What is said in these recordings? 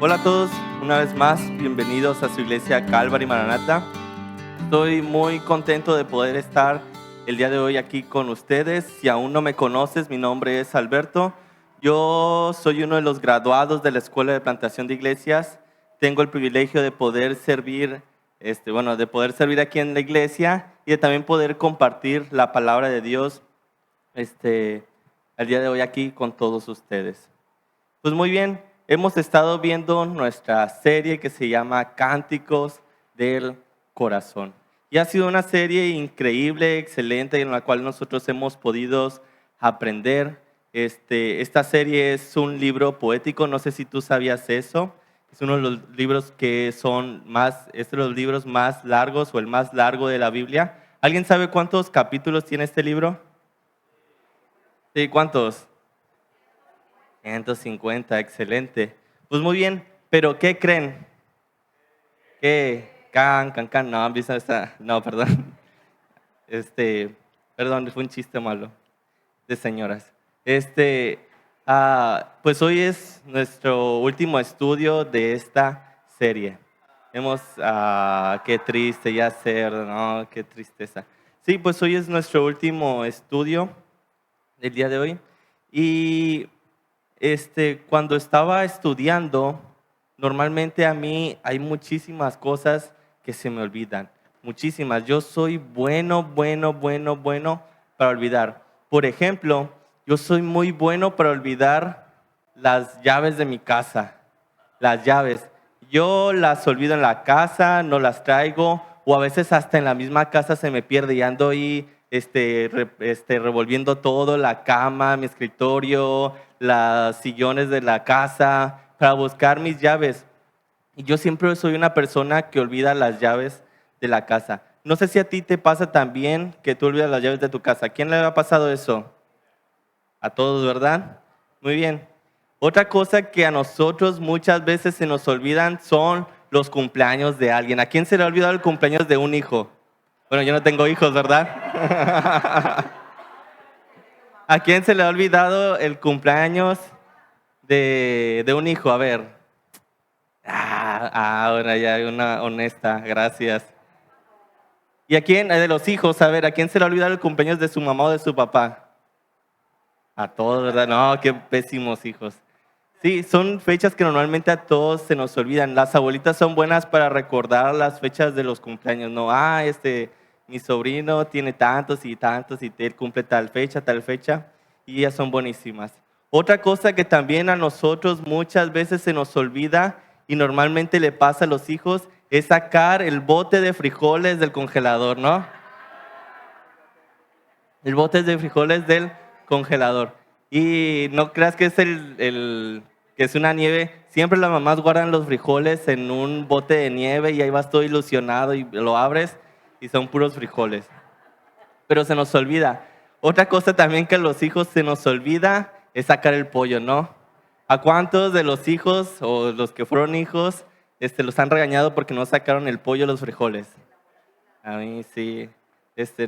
Hola a todos, una vez más, bienvenidos a su iglesia Calvary Maranata. Estoy muy contento de poder estar el día de hoy aquí con ustedes. Si aún no me conoces, mi nombre es Alberto. Yo soy uno de los graduados de la Escuela de Plantación de Iglesias. Tengo el privilegio de poder servir, de poder servir aquí en la iglesia y de también poder compartir la palabra de Dios, el día de hoy aquí con todos ustedes. Pues muy bien, hemos estado viendo nuestra serie que se llama Cánticos del Corazón. Y ha sido una serie increíble, excelente, en la cual nosotros hemos podido aprender. Esta serie es un libro poético, no sé si tú sabías eso. Es uno de los libros que son es de los libros más largos o el más largo de la Biblia. ¿Alguien sabe cuántos capítulos tiene este libro? Sí, ¿cuántos? 150, excelente. Pues muy bien, pero ¿qué creen? ¿Qué? Can, no, no, perdón. Perdón, fue un chiste malo de señoras. Pues hoy es nuestro último estudio de esta serie. Qué triste ya ser, no, qué tristeza. Sí, pues hoy es nuestro último estudio del día de hoy. Y cuando estaba estudiando, normalmente a mí hay muchísimas cosas que se me olvidan. Muchísimas. Yo soy bueno para olvidar. Por ejemplo, yo soy muy bueno para olvidar las llaves de mi casa. Las llaves. Yo las olvido en la casa, no las traigo, o a veces hasta en la misma casa se me pierde y ando ahí revolviendo todo, la cama, mi escritorio, los sillones de la casa, para buscar mis llaves. Y yo siempre soy una persona que olvida las llaves de la casa. No sé si a ti te pasa también que tú olvidas las llaves de tu casa. ¿A quién le ha pasado eso? A todos, ¿verdad? Muy bien. Otra cosa que a nosotros muchas veces se nos olvidan son los cumpleaños de alguien. ¿A quién se le ha olvidado el cumpleaños de un hijo? Bueno, yo no tengo hijos, ¿verdad? ¿A quién se le ha olvidado el cumpleaños de un hijo? A ver. Ahora ya hay una honesta, gracias. ¿Y a quién? De los hijos, a ver, ¿a quién se le ha olvidado el cumpleaños de su mamá o de su papá? A todos, ¿verdad? No, qué pésimos hijos. Sí, son fechas que normalmente a todos se nos olvidan. Las abuelitas son buenas para recordar las fechas de los cumpleaños. No, mi sobrino tiene tantos y tantos y él cumple tal fecha, y ellas son buenísimas. Otra cosa que también a nosotros muchas veces se nos olvida y normalmente le pasa a los hijos es sacar el bote de frijoles del congelador, ¿no? El bote de frijoles del congelador. Y no creas que es que es una nieve. Siempre las mamás guardan los frijoles en un bote de nieve y ahí vas todo ilusionado y lo abres y son puros frijoles. Pero se nos olvida. Otra cosa también que a los hijos se nos olvida es sacar el pollo, ¿no? ¿A cuántos de los hijos o los que fueron hijos los han regañado porque no sacaron el pollo o los frijoles? A mí sí.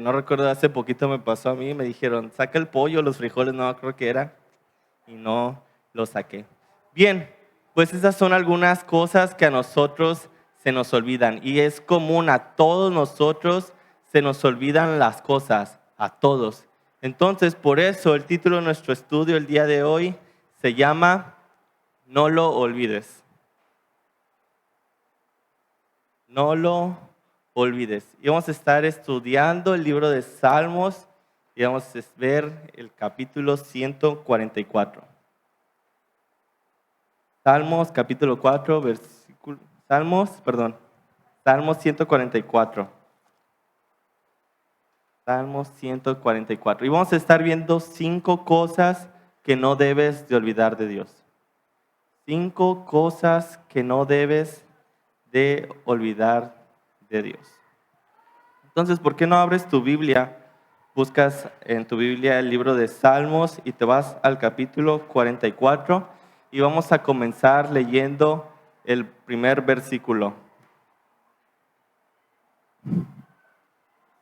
No recuerdo, hace poquito me pasó a mí, me dijeron, saca el pollo, los frijoles, no creo que era, y no lo saqué. Bien, pues esas son algunas cosas que a nosotros se nos olvidan y es común, a todos nosotros se nos olvidan las cosas, a todos. Entonces, por eso el título de nuestro estudio el día de hoy se llama No lo olvides. No lo olvides. Y vamos a estar estudiando el libro de Salmos y vamos a ver el capítulo 144. Salmos capítulo 4, Salmos 144. Salmos 144. Y vamos a estar viendo 5 cosas que no debes de olvidar de Dios. 5 cosas que no debes de olvidar de Dios. Entonces, ¿por qué no abres tu Biblia? Buscas en tu Biblia el libro de Salmos y te vas al capítulo 44 y vamos a comenzar leyendo el primer versículo.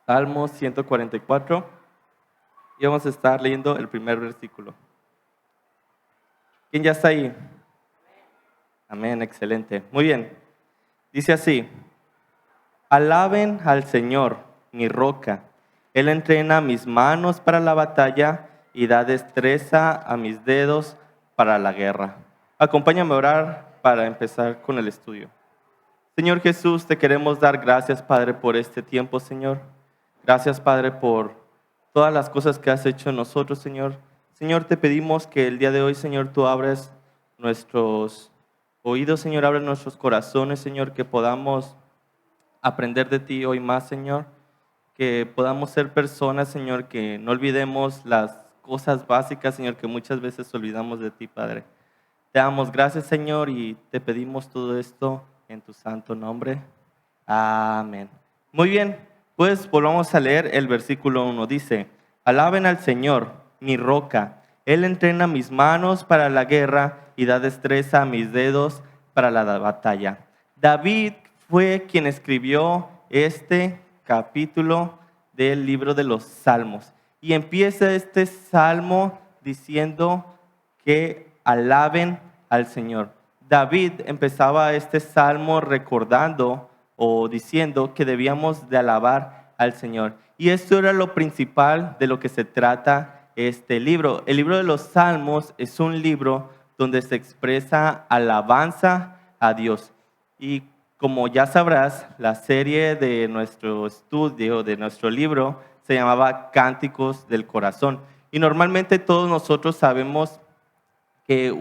Salmos 144 y vamos a estar leyendo el primer versículo. ¿Quién ya está ahí? Amén, excelente. Muy bien. Dice así, alaben al Señor, mi roca. Él entrena mis manos para la batalla y da destreza a mis dedos para la guerra. Acompáñame a orar para empezar con el estudio. Señor Jesús, te queremos dar gracias, Padre, por este tiempo, Señor. Gracias, Padre, por todas las cosas que has hecho en nosotros, Señor. Señor, te pedimos que el día de hoy, Señor, tú abres nuestros oídos, Señor, abre nuestros corazones, Señor, que podamos aprender de ti hoy más, Señor. Que podamos ser personas, Señor, que no olvidemos las cosas básicas, Señor, que muchas veces olvidamos de ti, Padre. Te damos gracias, Señor, y te pedimos todo esto en tu santo nombre. Amén. Muy bien, pues volvamos a leer el versículo 1. Dice, alaben al Señor, mi roca. Él entrena mis manos para la guerra y da destreza a mis dedos para la batalla. David fue quien escribió este capítulo del libro de los Salmos. Y empieza este salmo diciendo que alaben al Señor. David empezaba este salmo recordando o diciendo que debíamos de alabar al Señor. Y esto era lo principal de lo que se trata este libro. El libro de los Salmos es un libro donde se expresa alabanza a Dios. Y como ya sabrás, la serie de nuestro estudio, de nuestro libro, se llamaba Cánticos del Corazón. Y normalmente todos nosotros sabemos que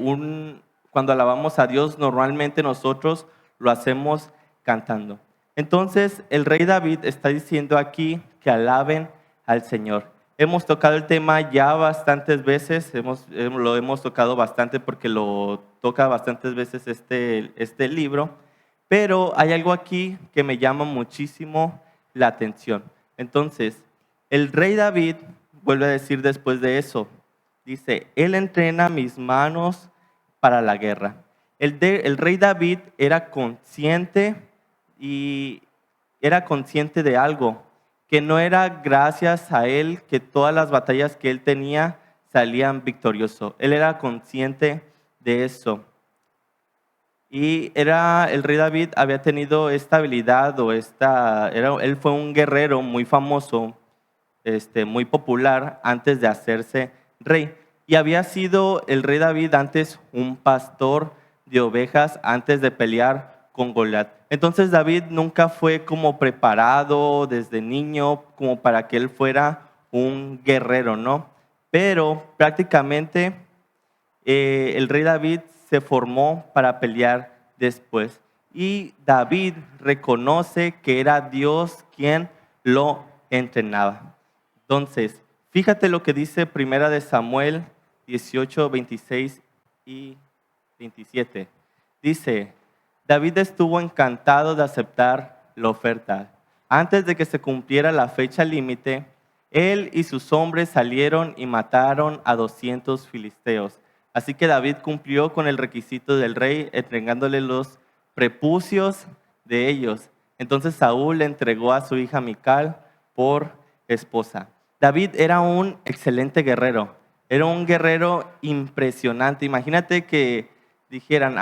cuando alabamos a Dios, normalmente nosotros lo hacemos cantando. Entonces, el rey David está diciendo aquí que alaben al Señor. Hemos tocado el tema ya bastantes veces, lo hemos tocado bastante porque lo toca bastantes veces este libro, pero hay algo aquí que me llama muchísimo la atención. Entonces, el rey David vuelve a decir después de eso, dice, Él entrena mis manos para la guerra. El rey David era consciente de algo, que no era gracias a él que todas las batallas que él tenía salían victorioso. Él era consciente de eso. Y el rey David había tenido esta habilidad él fue un guerrero muy famoso, muy popular antes de hacerse rey. Y había sido el rey David antes un pastor de ovejas antes de pelear con Goliat. Entonces David nunca fue como preparado desde niño como para que él fuera un guerrero, ¿no? Pero prácticamente el rey David se formó para pelear después. Y David reconoce que era Dios quien lo entrenaba. Entonces, fíjate lo que dice Primera de Samuel 18, 26 y 27. Dice, David estuvo encantado de aceptar la oferta. Antes de que se cumpliera la fecha límite, él y sus hombres salieron y mataron a 200 filisteos. Así que David cumplió con el requisito del rey, entregándole los prepucios de ellos. Entonces Saúl le entregó a su hija Mical por esposa. David era un excelente guerrero, era un guerrero impresionante. Imagínate que dijeran,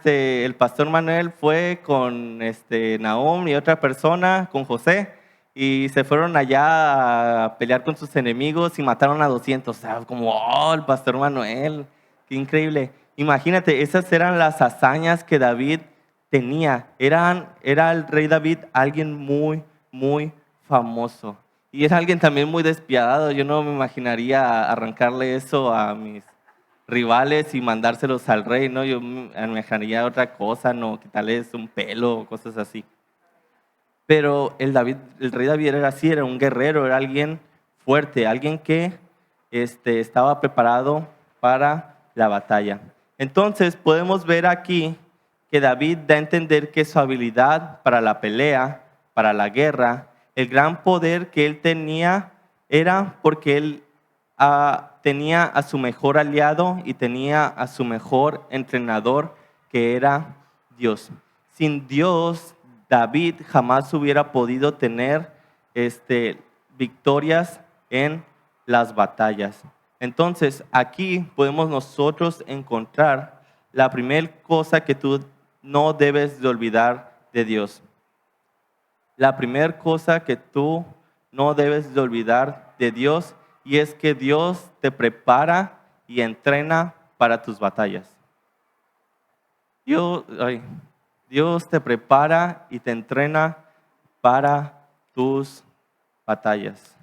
el pastor Manuel fue con Nahum y otra persona, con José, y se fueron allá a pelear con sus enemigos y mataron a 200. O sea, como, el pastor Manuel, qué increíble. Imagínate, esas eran las hazañas que David tenía. Era el rey David alguien muy, muy famoso. Y es alguien también muy despiadado. Yo no me imaginaría arrancarle eso a mis rivales y mandárselos al rey, ¿no? Yo me imaginaría otra cosa, ¿no? Quitarles un pelo o cosas así. Pero el rey David era así, era un guerrero, era alguien fuerte, alguien que estaba preparado para la batalla. Entonces podemos ver aquí que David da a entender que su habilidad para la pelea, para la guerra, el gran poder que él tenía era porque él tenía a su mejor aliado y tenía a su mejor entrenador, que era Dios. Sin Dios, David jamás hubiera podido tener victorias en las batallas. Entonces, aquí podemos nosotros encontrar la primera cosa que tú no debes de olvidar de Dios. La primera cosa que tú no debes de olvidar de Dios y es que Dios te prepara y entrena para tus batallas. Dios te prepara y te entrena para tus batallas.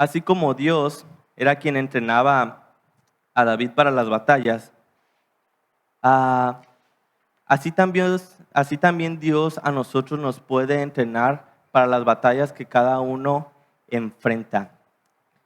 Así como Dios era quien entrenaba a David para las batallas, ah, así también Dios a nosotros nos puede entrenar para las batallas que cada uno enfrenta.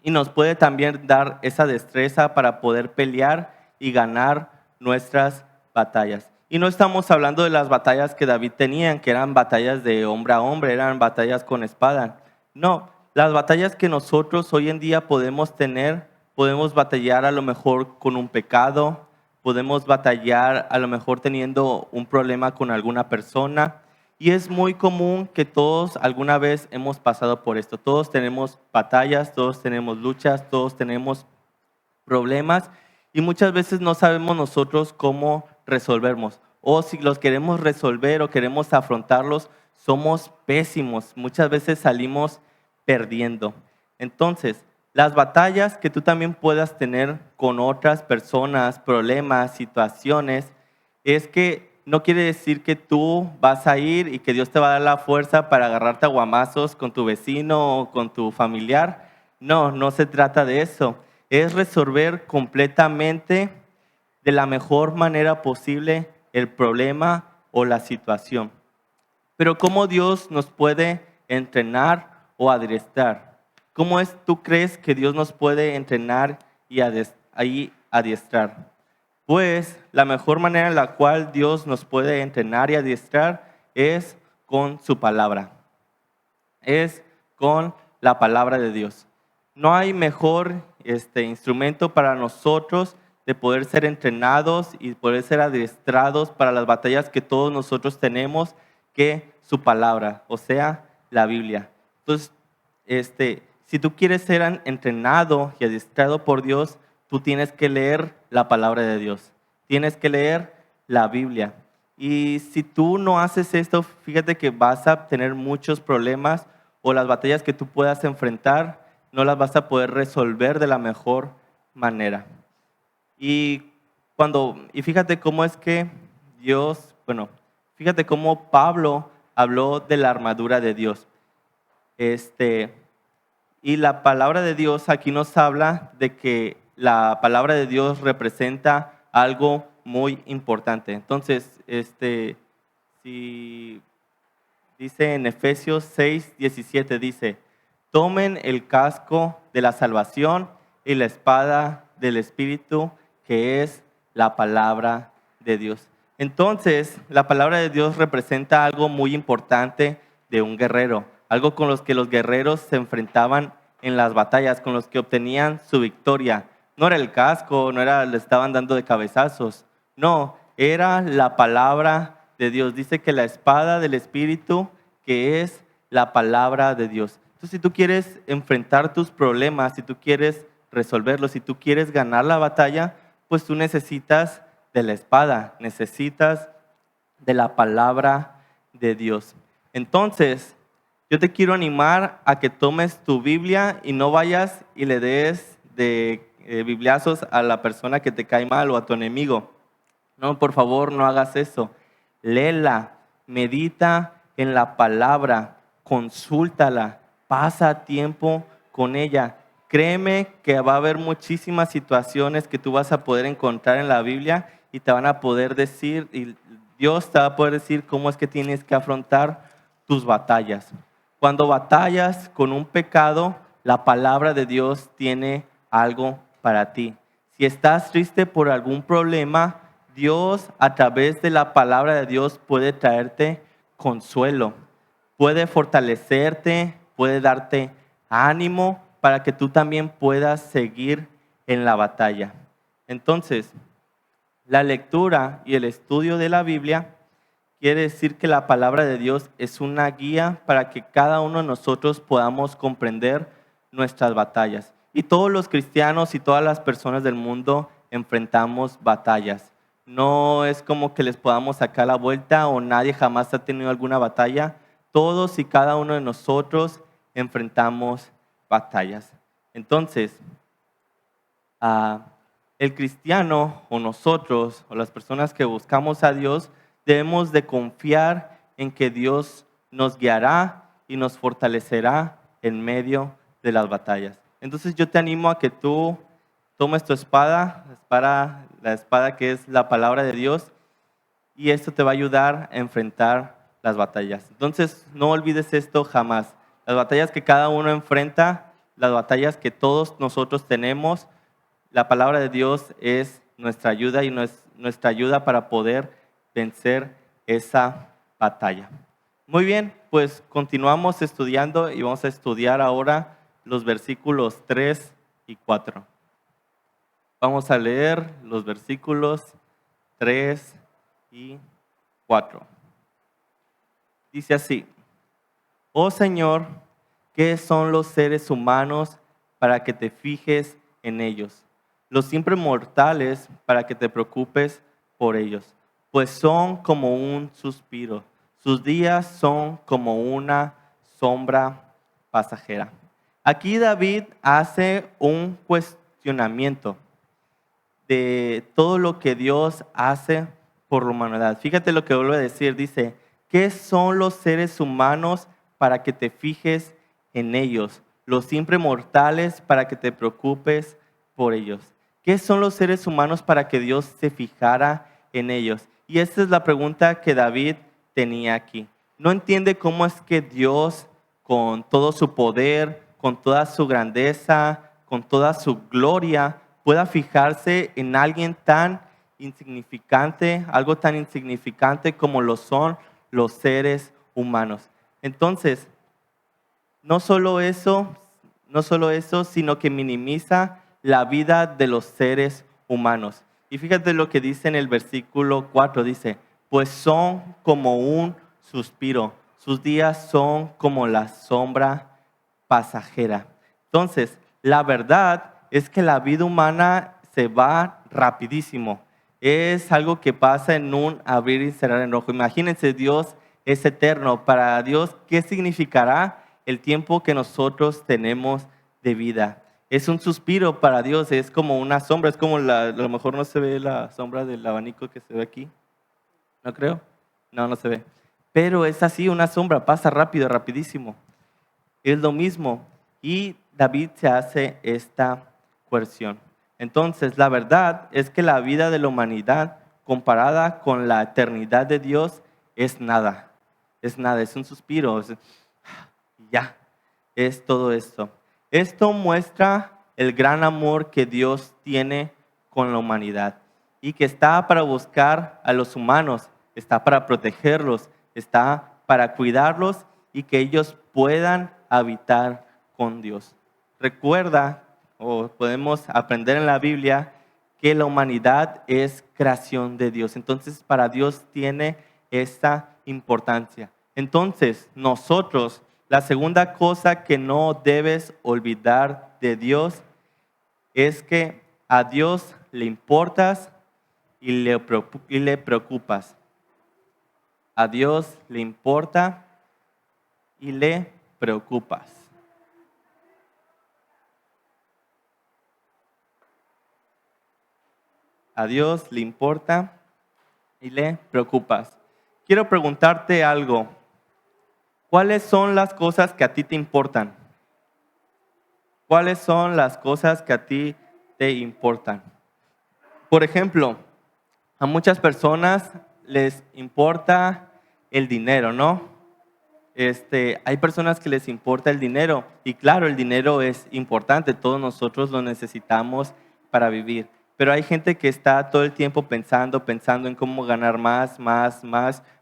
Y nos puede también dar esa destreza para poder pelear y ganar nuestras batallas. Y no estamos hablando de las batallas que David tenía, que eran batallas de hombre a hombre, eran batallas con espada. No, las batallas que nosotros hoy en día podemos tener, podemos batallar a lo mejor con un pecado, podemos batallar a lo mejor teniendo un problema con alguna persona. Y es muy común que todos alguna vez hemos pasado por esto. Todos tenemos batallas, todos tenemos luchas, todos tenemos problemas y muchas veces no sabemos nosotros cómo resolverlos. O si los queremos resolver o queremos afrontarlos, somos pésimos. Muchas veces salimos perdiendo. Entonces, las batallas que tú también puedas tener con otras personas, problemas, situaciones, es que no quiere decir que tú vas a ir y que Dios te va a dar la fuerza para agarrarte a guamazos con tu vecino o con tu familiar. No, no se trata de eso. Es resolver completamente de la mejor manera posible el problema o la situación. Pero ¿cómo Dios nos puede entrenar o adiestrar? ¿Cómo tú crees que Dios nos puede entrenar y adiestrar? Pues la mejor manera en la cual Dios nos puede entrenar y adiestrar es con su palabra. Es con la palabra de Dios. No hay mejor instrumento para nosotros de poder ser entrenados y poder ser adiestrados para las batallas que todos nosotros tenemos que su palabra, o sea, la Biblia. Entonces, si tú quieres ser entrenado y adiestrado por Dios, tú tienes que leer la palabra de Dios. Tienes que leer la Biblia. Y si tú no haces esto, fíjate que vas a tener muchos problemas o las batallas que tú puedas enfrentar no las vas a poder resolver de la mejor manera. Y fíjate cómo es que fíjate cómo Pablo habló de la armadura de Dios. Y la palabra de Dios aquí nos habla de que la palabra de Dios representa algo muy importante. Entonces, si dice en Efesios 6:17, dice, tomen el casco de la salvación y la espada del Espíritu, que es la palabra de Dios. Entonces, la palabra de Dios representa algo muy importante de un guerrero, algo con los que los guerreros se enfrentaban en las batallas, con los que obtenían su victoria. No era el casco, le estaban dando de cabezazos, no, era la palabra de Dios. Dice que la espada del Espíritu, que es la palabra de Dios. Entonces, si tú quieres enfrentar tus problemas, si tú quieres resolverlos, si tú quieres ganar la batalla, pues tú necesitas de la espada, necesitas de la palabra de Dios. Entonces, yo te quiero animar a que tomes tu Biblia y no vayas y le des de bibliazos a la persona que te cae mal o a tu enemigo. No, por favor, no hagas eso. Léela, medita en la palabra, consúltala, pasa tiempo con ella. Créeme que va a haber muchísimas situaciones que tú vas a poder encontrar en la Biblia y te van a poder decir, y Dios te va a poder decir cómo es que tienes que afrontar tus batallas. Cuando batallas con un pecado, la palabra de Dios tiene algo para ti. Si estás triste por algún problema, Dios a través de la palabra de Dios puede traerte consuelo, puede fortalecerte, puede darte ánimo para que tú también puedas seguir en la batalla. Entonces, la lectura y el estudio de la Biblia quiere decir que la palabra de Dios es una guía para que cada uno de nosotros podamos comprender nuestras batallas. Y todos los cristianos y todas las personas del mundo enfrentamos batallas. No es como que les podamos sacar la vuelta o nadie jamás ha tenido alguna batalla. Todos y cada uno de nosotros enfrentamos batallas. Entonces, el cristiano o nosotros o las personas que buscamos a Dios debemos de confiar en que Dios nos guiará y nos fortalecerá en medio de las batallas. Entonces yo te animo a que tú tomes tu espada, la espada que es la palabra de Dios, y esto te va a ayudar a enfrentar las batallas. Entonces no olvides esto jamás. Las batallas que cada uno enfrenta, las batallas que todos nosotros tenemos, la palabra de Dios es nuestra ayuda y nuestra ayuda para poder vencer esa batalla. Muy bien, pues continuamos estudiando y vamos a estudiar ahora los versículos 3 y 4. Vamos a leer los versículos 3 y 4. Dice así: Oh Señor, ¿qué son los seres humanos para que te fijes en ellos? Los siempre mortales para que te preocupes por ellos, pues son como un suspiro, sus días son como una sombra pasajera. Aquí David hace un cuestionamiento de todo lo que Dios hace por la humanidad. Fíjate lo que vuelve a decir, dice: ¿qué son los seres humanos para que te fijes en ellos? Los siempre mortales para que te preocupes por ellos. ¿Qué son los seres humanos para que Dios se fijara en ellos? Y esta es la pregunta que David tenía aquí. No entiende cómo es que Dios, con todo su poder, con toda su grandeza, con toda su gloria, pueda fijarse en alguien tan insignificante, algo tan insignificante como lo son los seres humanos. Entonces, no solo eso, sino que minimiza la vida de los seres humanos. Y fíjate lo que dice en el versículo 4, dice: pues son como un suspiro, sus días son como la sombra pasajera. Entonces, la verdad es que la vida humana se va rapidísimo. Es algo que pasa en un abrir y cerrar el ojo. Imagínense, Dios es eterno. Para Dios, ¿qué significará el tiempo que nosotros tenemos de vida? Es un suspiro para Dios, es como una sombra, es como a lo mejor no se ve la sombra del abanico que se ve aquí. ¿No creo? No se ve. Pero es así, una sombra, pasa rápido, rapidísimo. Es lo mismo. Y David se hace esta cuestión. Entonces, la verdad es que la vida de la humanidad comparada con la eternidad de Dios es nada. Es nada, es un suspiro. Ya, es todo esto. Esto muestra el gran amor que Dios tiene con la humanidad y que está para buscar a los humanos, está para protegerlos, está para cuidarlos y que ellos puedan habitar con Dios. Recuerda, o podemos aprender en la Biblia, que la humanidad es creación de Dios. Entonces, para Dios tiene esta importancia. Entonces, nosotros, la segunda cosa que no debes olvidar de Dios es que a Dios le importas y le preocupas. A Dios le importa y le preocupas. A Dios le importa y le preocupas. Quiero preguntarte algo. ¿Cuáles son las cosas que a ti te importan? ¿Cuáles son las cosas que a ti te importan? Por ejemplo, a muchas personas les importa el dinero, ¿no? Hay personas que les importa el dinero y claro, el dinero es importante, todos nosotros lo necesitamos para vivir. Pero hay gente que está todo el tiempo pensando en cómo ganar más.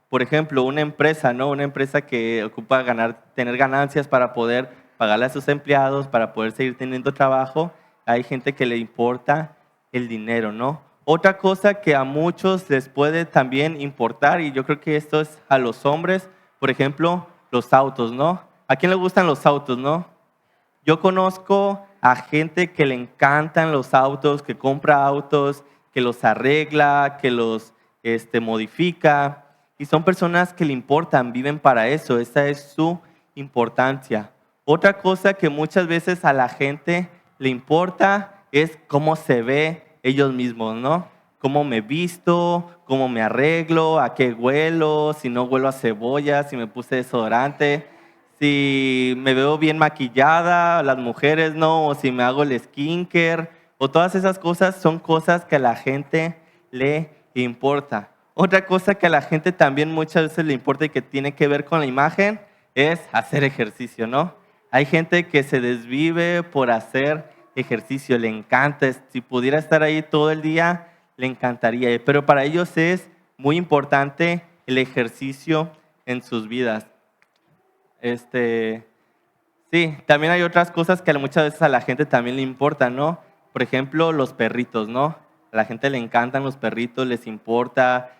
Por ejemplo, una empresa, ¿no? Una empresa que ocupa tener ganancias para poder pagarle a sus empleados, para poder seguir teniendo trabajo. Hay gente que le importa el dinero, ¿no? Otra cosa que a muchos les puede también importar, y yo creo que esto es a los hombres, por ejemplo, los autos, ¿no? ¿A quién le gustan los autos, no? Yo conozco a gente que le encantan los autos, que compra autos, que los arregla, que los modifica. Y son personas que le importan, viven para eso. Esa es su importancia. Otra cosa que muchas veces a la gente le importa es cómo se ve ellos mismos, ¿no? Cómo me visto, cómo me arreglo, a qué huelo, si no huelo a cebolla, si me puse desodorante, si me veo bien maquillada, las mujeres no, o si me hago el skincare, o todas esas cosas son cosas que a la gente le importa. Otra cosa que a la gente también muchas veces le importa y que tiene que ver con la imagen es hacer ejercicio, ¿no? Hay gente que se desvive por hacer ejercicio, le encanta, si pudiera estar ahí todo el día, le encantaría, pero para ellos es muy importante el ejercicio en sus vidas. Sí, también hay otras cosas que muchas veces a la gente también le importan, ¿no? Por ejemplo, los perritos, ¿no? A la gente le encantan los perritos, les importa,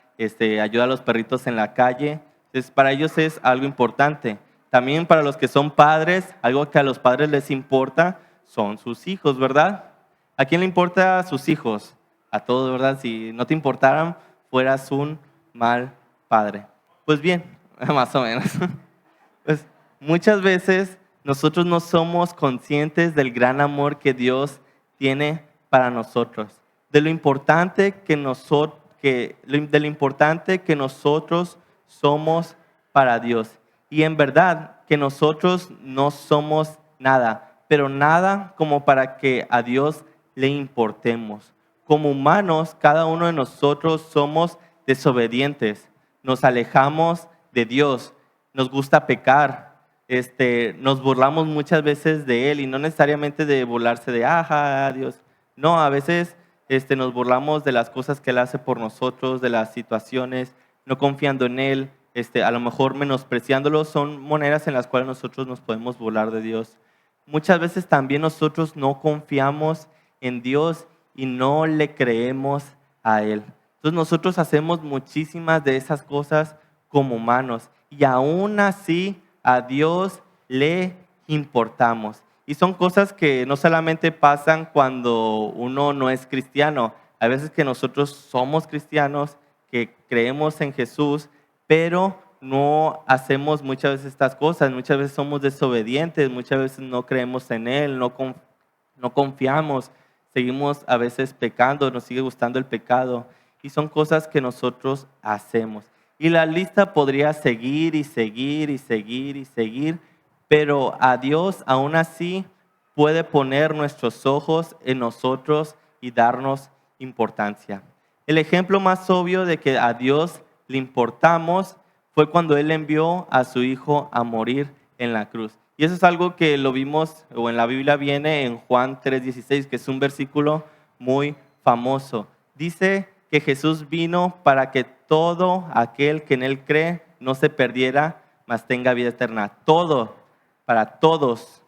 ayuda a los perritos en la calle. Entonces, para ellos es algo importante. También para los que son padres, algo que a los padres les importa son sus hijos, ¿verdad? ¿A quién le importa a sus hijos? A todos, ¿verdad? Si no te importaran, fueras un mal padre. Pues bien, más o menos. Pues muchas veces nosotros no somos conscientes del gran amor que Dios tiene para nosotros, de lo importante de lo importante que nosotros somos para Dios. Y en verdad que nosotros no somos nada, pero nada como para que a Dios le importemos. Como humanos, cada uno de nosotros somos desobedientes, nos alejamos de Dios, nos gusta pecar, nos burlamos muchas veces de Él y no necesariamente de burlarse de, ajá, Dios. No, a veces nos burlamos de las cosas que Él hace por nosotros, de las situaciones, no confiando en Él, a lo mejor menospreciándolo, son maneras en las cuales nosotros nos podemos burlar de Dios. Muchas veces también nosotros no confiamos en Dios y no le creemos a Él. Entonces nosotros hacemos muchísimas de esas cosas como humanos y aún así a Dios le importamos. Y son cosas que no solamente pasan cuando uno no es cristiano, hay veces que nosotros somos cristianos, que creemos en Jesús, pero no hacemos muchas veces estas cosas, muchas veces somos desobedientes, muchas veces no creemos en Él, no confiamos, seguimos a veces pecando, nos sigue gustando el pecado y son cosas que nosotros hacemos. Y la lista podría seguir y seguir y seguir y seguir, pero a Dios aún así puede poner nuestros ojos en nosotros y darnos importancia. El ejemplo más obvio de que a Dios le importamos fue cuando Él envió a su Hijo a morir en la cruz. Y eso es algo que lo vimos, o en la Biblia viene en Juan 3:16, que es un versículo muy famoso. Dice que Jesús vino para que todo aquel que en Él cree no se perdiera, mas tenga vida eterna. Todo, para todos,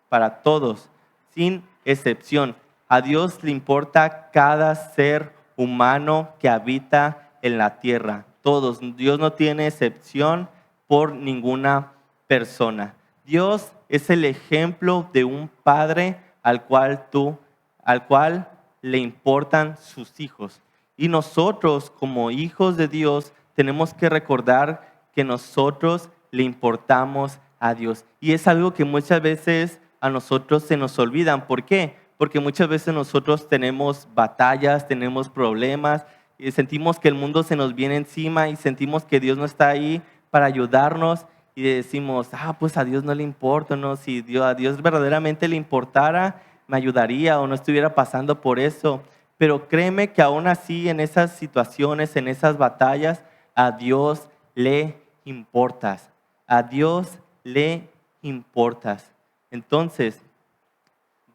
sin excepción. A Dios le importa cada ser humano que habita en la tierra. Todos. Dios no tiene excepción por ninguna persona. Dios es el ejemplo de un padre al cual le importan sus hijos. Y nosotros, como hijos de Dios, tenemos que recordar que nosotros le importamos a Dios. Y es algo que muchas veces a nosotros se nos olvidan. ¿Por qué? Porque muchas veces nosotros tenemos batallas, tenemos problemas, y sentimos que el mundo se nos viene encima y sentimos que Dios no está ahí para ayudarnos y decimos, pues a Dios no le importa, ¿no? Si a Dios verdaderamente le importara, me ayudaría o no estuviera pasando por eso. Pero créeme que aún así en esas situaciones, en esas batallas, a Dios le importas. A Dios le importas. Entonces,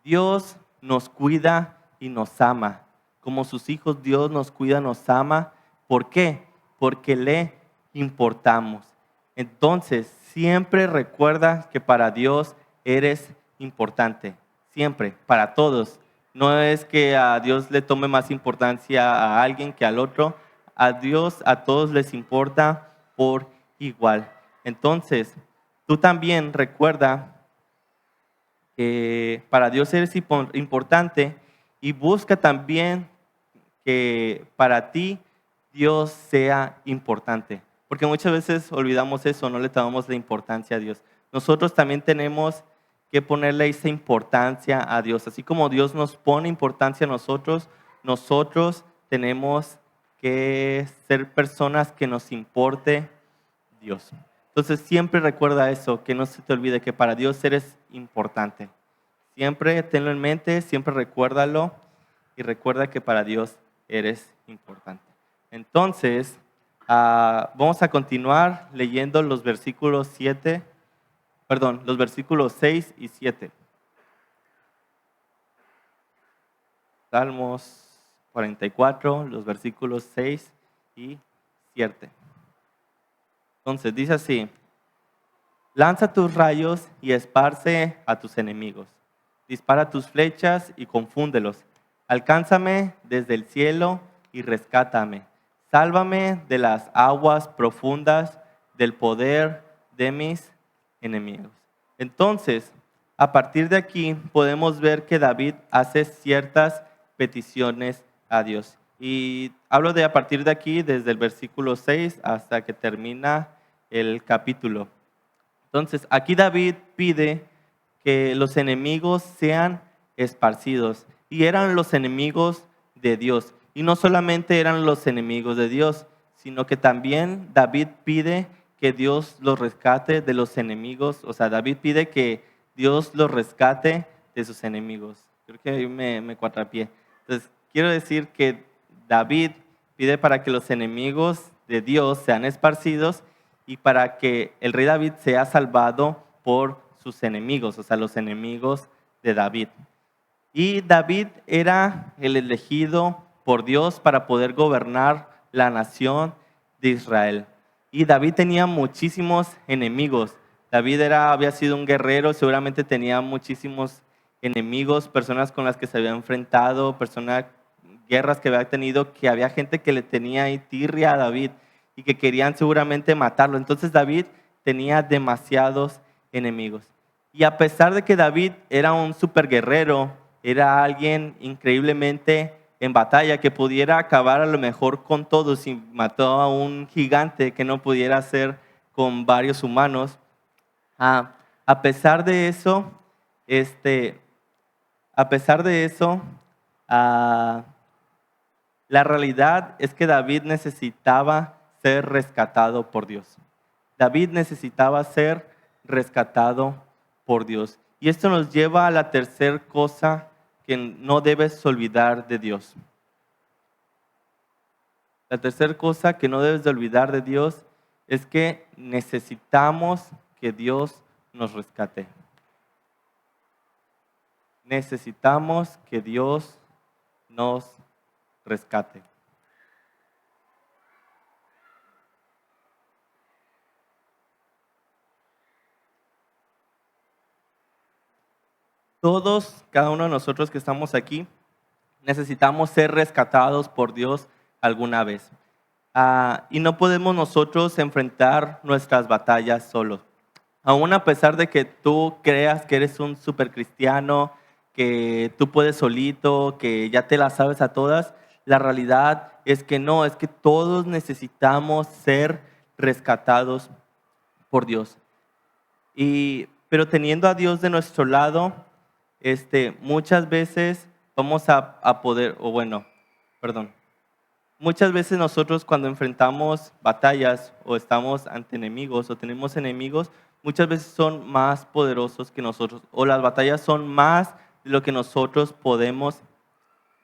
Dios nos cuida y nos ama. Como sus hijos, Dios nos cuida, nos ama. ¿Por qué? Porque le importamos. Entonces, siempre recuerda que para Dios eres importante. Siempre, para todos. No es que a Dios le tome más importancia a alguien que al otro. A Dios, a todos les importa por igual. Entonces, tú también recuerda que para Dios eres importante y busca también que para ti Dios sea importante. Porque muchas veces olvidamos eso, no le damos la importancia a Dios. Nosotros también tenemos que ponerle esa importancia a Dios. Así como Dios nos pone importancia a nosotros, nosotros tenemos que ser personas que nos importe Dios. Entonces siempre recuerda eso, que no se te olvide que para Dios eres importante. Siempre tenlo en mente, siempre recuérdalo y recuerda que para Dios eres importante. Entonces, vamos a continuar leyendo los versículos 6 y 7. Salmos 44, los versículos 6 y 7. Entonces, dice así: lanza tus rayos y esparce a tus enemigos. Dispara tus flechas y confúndelos. Alcánzame desde el cielo y rescátame. Sálvame de las aguas profundas, del poder de mis enemigos. Entonces, a partir de aquí podemos ver que David hace ciertas peticiones a Dios. Y hablo de a partir de aquí, desde el versículo 6 hasta que termina el capítulo. Entonces, aquí David pide que los enemigos sean esparcidos. Y eran los enemigos de Dios. Y no solamente eran los enemigos de Dios, sino que también David pide que Dios los rescate de los enemigos. O sea, David pide que Dios los rescate de sus enemigos. Creo que ahí me cuatrapié. Entonces, quiero decir que David pide para que los enemigos de Dios sean esparcidos y para que el rey David sea salvado por sus enemigos, o sea, los enemigos de David. Y David era el elegido por Dios para poder gobernar la nación de Israel. Y David tenía muchísimos enemigos. David había sido un guerrero, seguramente tenía muchísimos enemigos, personas con las que se había enfrentado, guerras que había tenido, que había gente que le tenía ahí tirria a David y que querían seguramente matarlo. Entonces David tenía demasiados enemigos. Y a pesar de que David era un super guerrero, era alguien increíblemente en batalla, que pudiera acabar a lo mejor con todos y mató a un gigante que no pudiera hacer con varios humanos. A pesar de eso, la realidad es que David necesitaba ser rescatado por Dios. David necesitaba ser rescatado por Dios. Y esto nos lleva a la tercera cosa que no debes olvidar de Dios. La tercera cosa que no debes de olvidar de Dios es que necesitamos que Dios nos rescate. Necesitamos que Dios nos rescate. Todos, cada uno de nosotros que estamos aquí, necesitamos ser rescatados por Dios alguna vez. Y no podemos nosotros enfrentar nuestras batallas solos. Aún a pesar de que tú creas que eres un super cristiano, que tú puedes solito, que ya te las sabes a todas, la realidad es que no, es que todos necesitamos ser rescatados por Dios. Pero teniendo a Dios de nuestro lado, muchas veces vamos a poder, muchas veces nosotros cuando enfrentamos batallas o estamos ante enemigos o tenemos enemigos, muchas veces son más poderosos que nosotros o las batallas son más de lo que nosotros podemos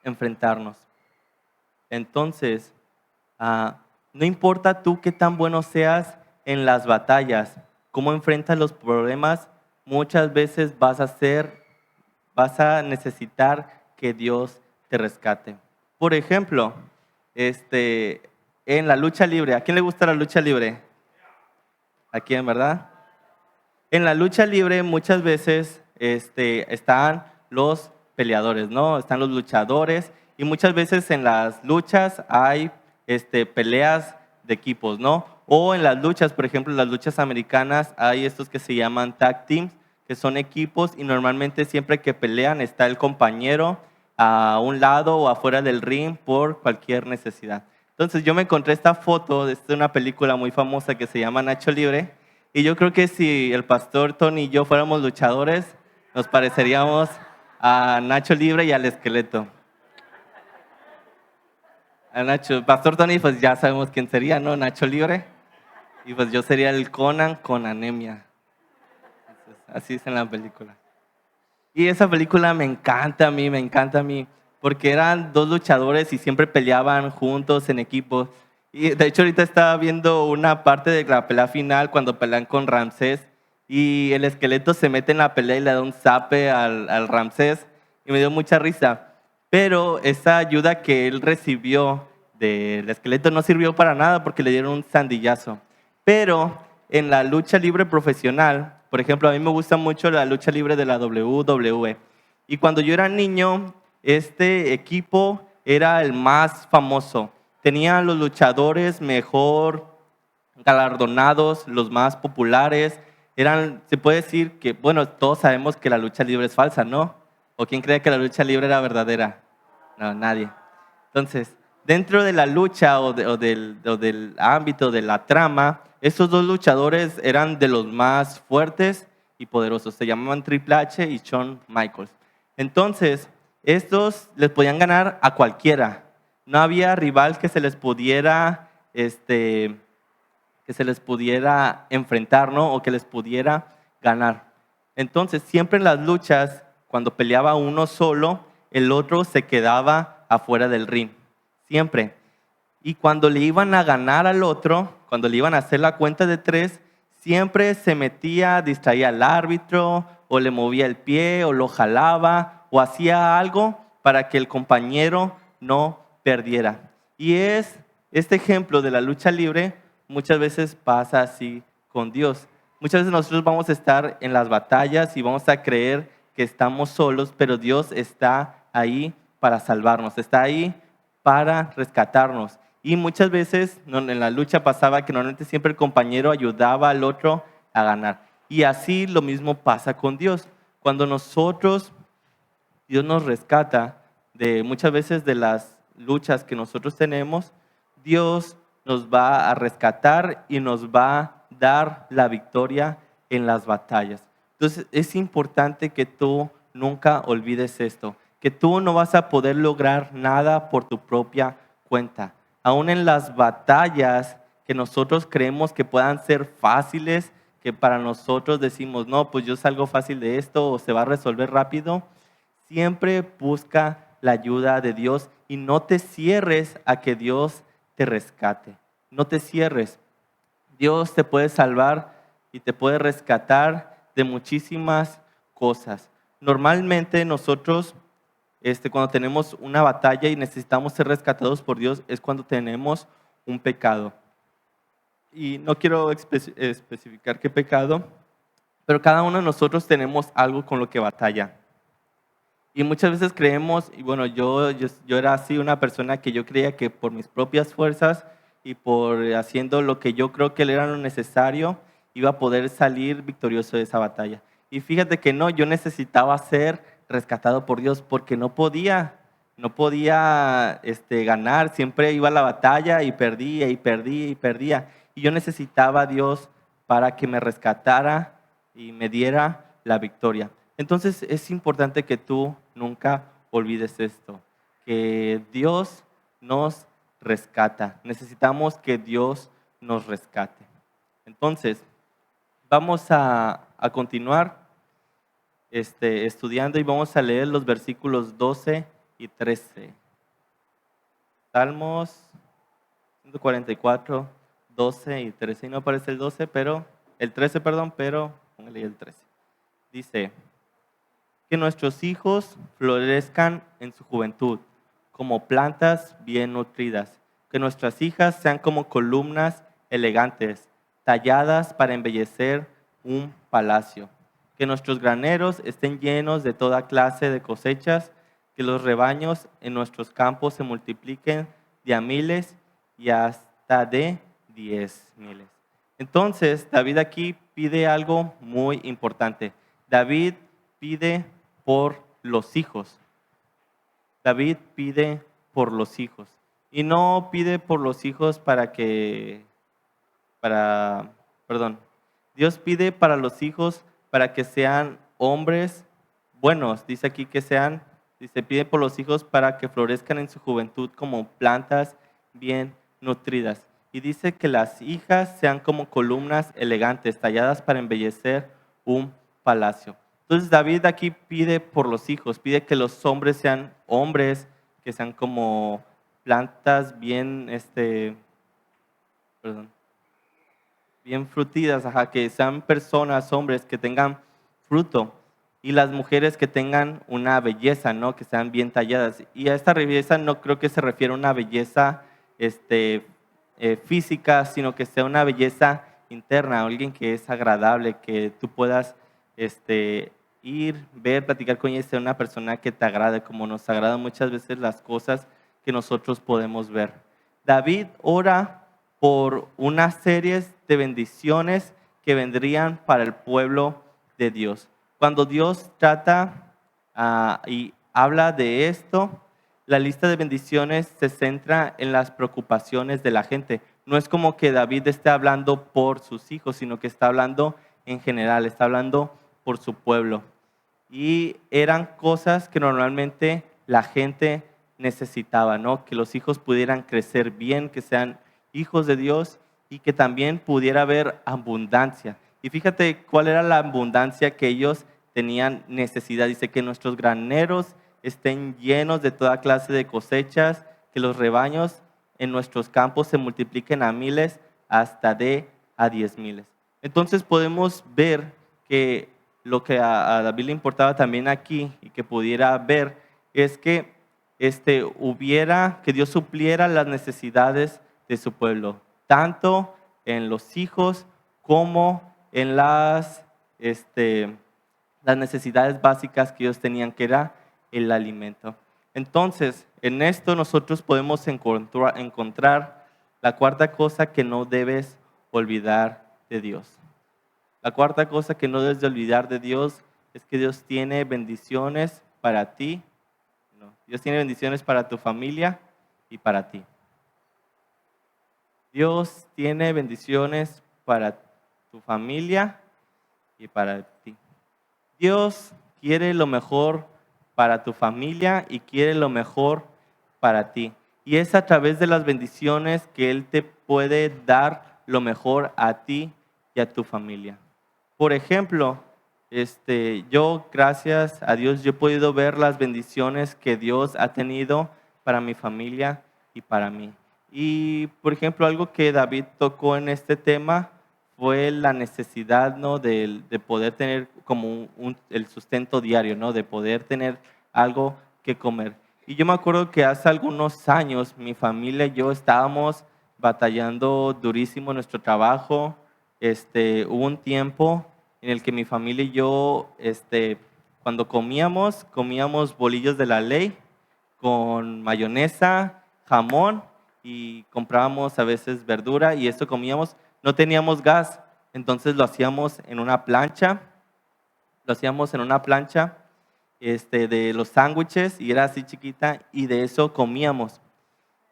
enfrentarnos. Entonces, no importa tú qué tan bueno seas en las batallas, cómo enfrentas los problemas, muchas veces vas a necesitar que Dios te rescate. Por ejemplo, en la lucha libre, ¿a quién le gusta la lucha libre? ¿A quién, verdad? En la lucha libre muchas veces están los peleadores, ¿no? Están los luchadores y muchas veces en las luchas hay peleas de equipos, ¿no? O en las luchas, por ejemplo, en las luchas americanas hay estos que se llaman tag teams, que son equipos y normalmente siempre que pelean está el compañero a un lado o afuera del ring por cualquier necesidad. Entonces yo me encontré esta foto de una película muy famosa que se llama Nacho Libre y yo creo que si el pastor Tony y yo fuéramos luchadores, nos pareceríamos a Nacho Libre y al Esqueleto. A Nacho, pastor Tony, pues ya sabemos quién sería, ¿no? Nacho Libre. Y pues yo sería el Conan con anemia. Entonces, así es en la película. Y esa película me encanta a mí, porque eran dos luchadores y siempre peleaban juntos en equipos. Y de hecho ahorita estaba viendo una parte de la pelea final cuando pelean con Ramsés y el esqueleto se mete en la pelea y le da un zape al Ramsés y me dio mucha risa. Pero esa ayuda que él recibió del esqueleto no sirvió para nada porque le dieron un sandillazo. Pero en la lucha libre profesional, por ejemplo, a mí me gusta mucho la lucha libre de la WWE. Y cuando yo era niño, este equipo era el más famoso. Tenía los luchadores mejor galardonados, los más populares. Se puede decir que, bueno, todos sabemos que la lucha libre es falsa, ¿no? ¿O quién cree que la lucha libre era verdadera? No, nadie. Entonces, dentro de la lucha o del ámbito de la trama, estos dos luchadores eran de los más fuertes y poderosos. Se llamaban Triple H y Shawn Michaels. Entonces, estos les podían ganar a cualquiera. No había rival que se les pudiera, enfrentar, ¿no? O que les pudiera ganar. Entonces, siempre en las luchas, cuando peleaba uno solo, el otro se quedaba afuera del ring. Siempre. Y cuando le iban a ganar al otro, cuando le iban a hacer la cuenta de 3, siempre se metía, distraía al árbitro, o le movía el pie, o lo jalaba, o hacía algo para que el compañero no perdiera. Y este ejemplo de la lucha libre muchas veces pasa así con Dios. Muchas veces nosotros vamos a estar en las batallas y vamos a creer que estamos solos, pero Dios está ahí para salvarnos, está ahí para rescatarnos. Y muchas veces en la lucha pasaba que normalmente siempre el compañero ayudaba al otro a ganar. Y así lo mismo pasa con Dios. Cuando Dios nos rescata de muchas veces de las luchas que nosotros tenemos, Dios nos va a rescatar y nos va a dar la victoria en las batallas. Entonces es importante que tú nunca olvides esto, que tú no vas a poder lograr nada por tu propia cuenta. Aún en las batallas que nosotros creemos que puedan ser fáciles, que para nosotros decimos, no, pues yo salgo fácil de esto o se va a resolver rápido, siempre busca la ayuda de Dios y no te cierres a que Dios te rescate. No te cierres. Dios te puede salvar y te puede rescatar de muchísimas cosas. Normalmente nosotros, cuando tenemos una batalla y necesitamos ser rescatados por Dios, es cuando tenemos un pecado. Y no quiero especificar qué pecado, pero cada uno de nosotros tenemos algo con lo que batalla. Y muchas veces creemos, y bueno, yo era así una persona que yo creía que por mis propias fuerzas y por haciendo lo que yo creo que era lo necesario, iba a poder salir victorioso de esa batalla. Y fíjate que no, yo necesitaba ser rescatado por Dios porque no podía ganar, siempre iba a la batalla y perdía y perdía y perdía. Y yo necesitaba a Dios para que me rescatara y me diera la victoria. Entonces es importante que tú nunca olvides esto, que Dios nos rescata. Necesitamos que Dios nos rescate. Entonces, vamos a continuar estudiando y vamos a leer los versículos 12 y 13. Salmos 144, 12 y 13. Y no aparece el 13, pero póngale el 13. Dice, que nuestros hijos florezcan en su juventud, como plantas bien nutridas. Que nuestras hijas sean como columnas elegantes, talladas para embellecer un palacio. que nuestros graneros estén llenos de toda clase de cosechas, que los rebaños en nuestros campos se multipliquen de a miles y hasta de 10,000. Entonces, David aquí pide algo muy importante. David pide por los hijos. David pide por los hijos. Y no pide por los hijos perdón, Dios pide para los hijos para que sean hombres buenos. Dice aquí dice, pide por los hijos para que florezcan en su juventud como plantas bien nutridas. Y dice que las hijas sean como columnas elegantes, talladas para embellecer un palacio. Entonces David aquí pide por los hijos, pide que los hombres sean hombres, que sean como plantas bien, bien frutidas, que sean personas, hombres que tengan fruto, y las mujeres que tengan una belleza, ¿no? Que sean bien talladas. Y a esta belleza no creo que se refiere a una belleza física, sino que sea una belleza interna, alguien que es agradable, que tú puedas ir, ver, platicar con ella, sea una persona que te agrade, como nos agrada muchas veces las cosas que nosotros podemos ver. David ora por una serie de bendiciones que vendrían para el pueblo de Dios. Cuando Dios trata y habla de esto, la lista de bendiciones se centra en las preocupaciones de la gente. No es como que David esté hablando por sus hijos, sino que está hablando en general, está hablando por su pueblo. Y eran cosas que normalmente la gente necesitaba, ¿no? Que los hijos pudieran crecer bien, que sean hijos de Dios y que también pudiera haber abundancia. Y fíjate cuál era la abundancia que ellos tenían necesidad. Dice que nuestros graneros estén llenos de toda clase de cosechas, que los rebaños en nuestros campos se multipliquen a miles hasta de a 10,000. Entonces podemos ver que lo que a David le importaba también aquí y que pudiera ver es que que Dios supliera las necesidades de su pueblo, tanto en los hijos como en las necesidades básicas que ellos tenían, que era el alimento. Entonces, en esto nosotros podemos encontrar la cuarta cosa que no debes olvidar de Dios. La cuarta cosa que no debes de olvidar de Dios es que Dios tiene bendiciones para ti. No, Dios tiene bendiciones para tu familia y para ti. Dios tiene bendiciones para tu familia y para ti. Dios quiere lo mejor para tu familia y quiere lo mejor para ti. Y es a través de las bendiciones que Él te puede dar lo mejor a ti y a tu familia. Por ejemplo, yo, gracias a Dios, yo he podido ver las bendiciones que Dios ha tenido para mi familia y para mí. Y, por ejemplo, algo que David tocó en este tema fue la necesidad, ¿no? de poder tener como el sustento diario, ¿no? De poder tener algo que comer. Y yo me acuerdo que hace algunos años mi familia y yo estábamos batallando durísimo en nuestro trabajo. Hubo un tiempo en el que mi familia y yo, cuando comíamos bolillos de la ley con mayonesa, jamón, y comprábamos a veces verdura y esto comíamos. No teníamos gas, entonces lo hacíamos en una plancha, de los sándwiches, y era así chiquita, y de eso comíamos.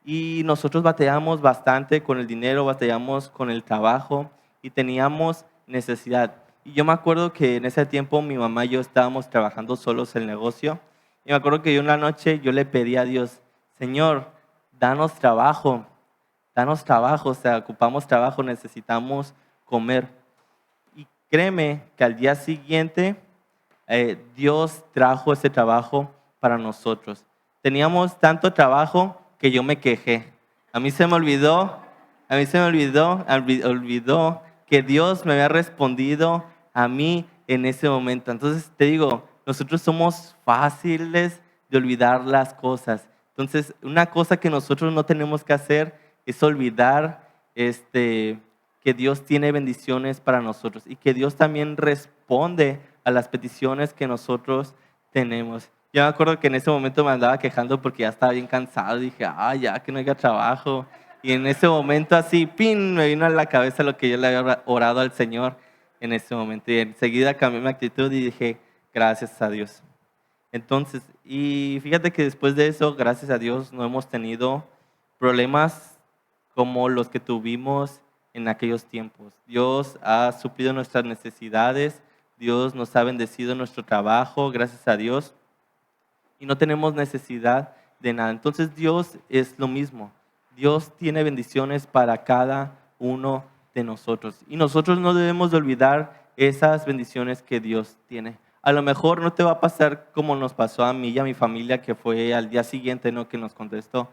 Y nosotros batallamos bastante con el dinero, batallamos con el trabajo y teníamos necesidad. Y yo me acuerdo que en ese tiempo mi mamá y yo estábamos trabajando solos el negocio. Y me acuerdo que una noche yo le pedí a Dios, Señor, danos trabajo, o sea, ocupamos trabajo, necesitamos comer. Y créeme que al día siguiente Dios trajo ese trabajo para nosotros. Teníamos tanto trabajo que yo me quejé. A mí se me olvidó que Dios me había respondido a mí en ese momento. Entonces te digo, nosotros somos fáciles de olvidar las cosas. Entonces, una cosa que nosotros no tenemos que hacer es olvidar que Dios tiene bendiciones para nosotros y que Dios también responde a las peticiones que nosotros tenemos. Yo me acuerdo que en ese momento me andaba quejando porque ya estaba bien cansado. Dije, ya que no haya trabajo. Y en ese momento así, ¡pin!, me vino a la cabeza lo que yo le había orado al Señor en ese momento. Y enseguida cambié mi actitud y dije, gracias a Dios. Entonces, y fíjate que después de eso, gracias a Dios, no hemos tenido problemas como los que tuvimos en aquellos tiempos. Dios ha suplido nuestras necesidades, Dios nos ha bendecido nuestro trabajo, gracias a Dios, y no tenemos necesidad de nada. Entonces Dios es lo mismo. Dios tiene bendiciones para cada uno de nosotros. Y nosotros no debemos de olvidar esas bendiciones que Dios tiene. A lo mejor no te va a pasar como nos pasó a mí y a mi familia, que fue al día siguiente, ¿no?, que nos contestó.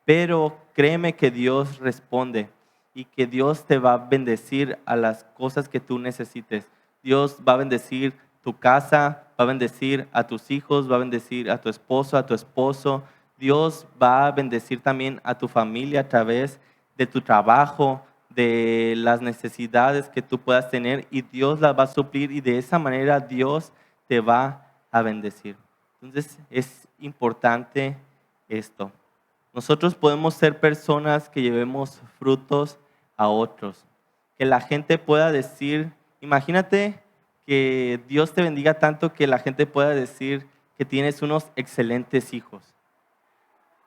Pero créeme que Dios responde y que Dios te va a bendecir a las cosas que tú necesites. Dios va a bendecir tu casa, va a bendecir a tus hijos, va a bendecir a tu esposo, a tu esposo. Dios va a bendecir también a tu familia a través de tu trabajo, de las necesidades que tú puedas tener, y Dios las va a suplir, y de esa manera Dios te va a bendecir. Entonces es importante esto. Nosotros podemos ser personas que llevemos frutos a otros. Que la gente pueda decir, imagínate que Dios te bendiga tanto que la gente pueda decir que tienes unos excelentes hijos.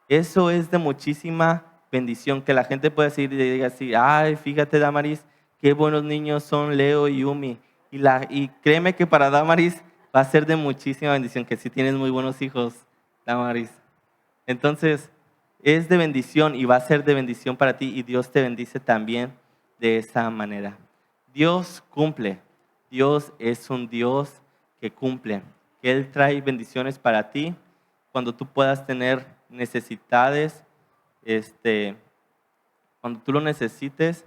Eso es de muchísima bendición, que la gente pueda decir y diga así, ay, fíjate, Damaris, qué buenos niños son Leo y Yumi. Y créeme que para Damaris va a ser de muchísima bendición, que sí tienes muy buenos hijos, Damaris. Entonces, es de bendición y va a ser de bendición para ti, y Dios te bendice también de esa manera. Dios cumple. Dios es un Dios que cumple. Que Él trae bendiciones para ti cuando tú puedas tener necesidades, cuando tú lo necesites,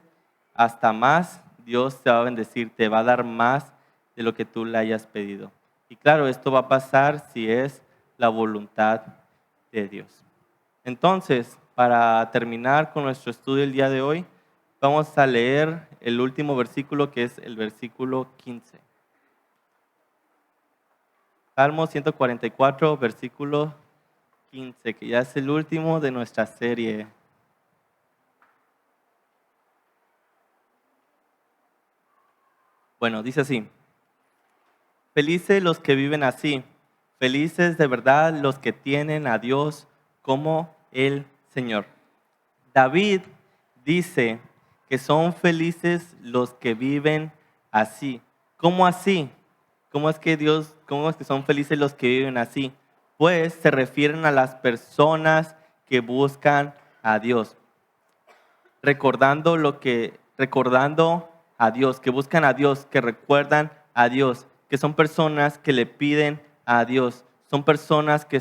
hasta más, Dios te va a bendecir, te va a dar más de lo que tú le hayas pedido. Y claro, esto va a pasar si es la voluntad de Dios. Entonces, para terminar con nuestro estudio el día de hoy, vamos a leer el último versículo, que es el versículo 15. Salmo 144, versículo 15, que ya es el último de nuestra serie. Bueno, dice así: felices los que viven así, felices de verdad los que tienen a Dios como el Señor. David dice que son felices los que viven así. ¿Cómo así? ¿Cómo es que son felices los que viven así? Pues se refieren a las personas que buscan a Dios, recordando a Dios, que buscan a Dios, que recuerdan a Dios, que son personas que le piden a Dios, son personas que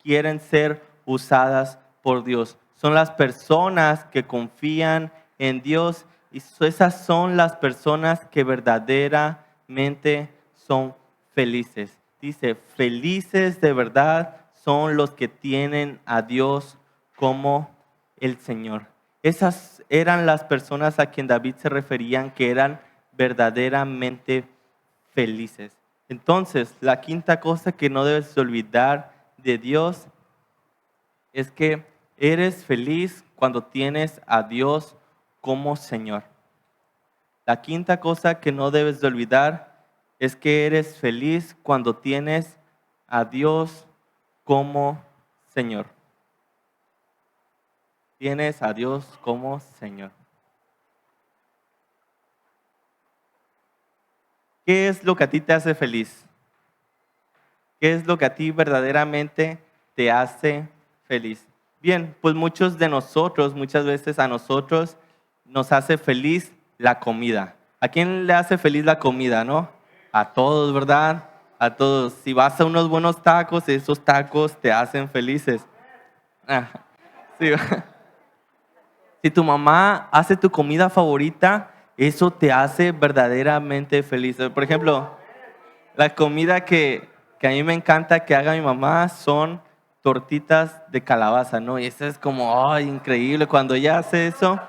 quieren ser usadas por Dios, son las personas que confían en Dios, y esas son las personas que verdaderamente son felices. Dice, felices de verdad son los que tienen a Dios como el Señor. Esas eran las personas a quien David se referían, que eran verdaderamente felices. Entonces, la quinta cosa que no debes olvidar de Dios es que eres feliz cuando tienes a Dios como Señor. La quinta cosa que no debes de olvidar es que eres feliz cuando tienes a Dios como Señor. Tienes a Dios como Señor. ¿Qué es lo que a ti te hace feliz? ¿Qué es lo que a ti verdaderamente te hace feliz? Bien, pues muchas veces a nosotros nos hace feliz la comida. ¿A quién le hace feliz la comida, no? A todos, ¿verdad? A todos. Si vas a unos buenos tacos, esos tacos te hacen felices. Sí. Si tu mamá hace tu comida favorita, eso te hace verdaderamente feliz. Por ejemplo, la comida que a mí me encanta que haga mi mamá son tortitas de calabaza, ¿no? Y eso es como, ¡ay, increíble! Cuando ella hace eso,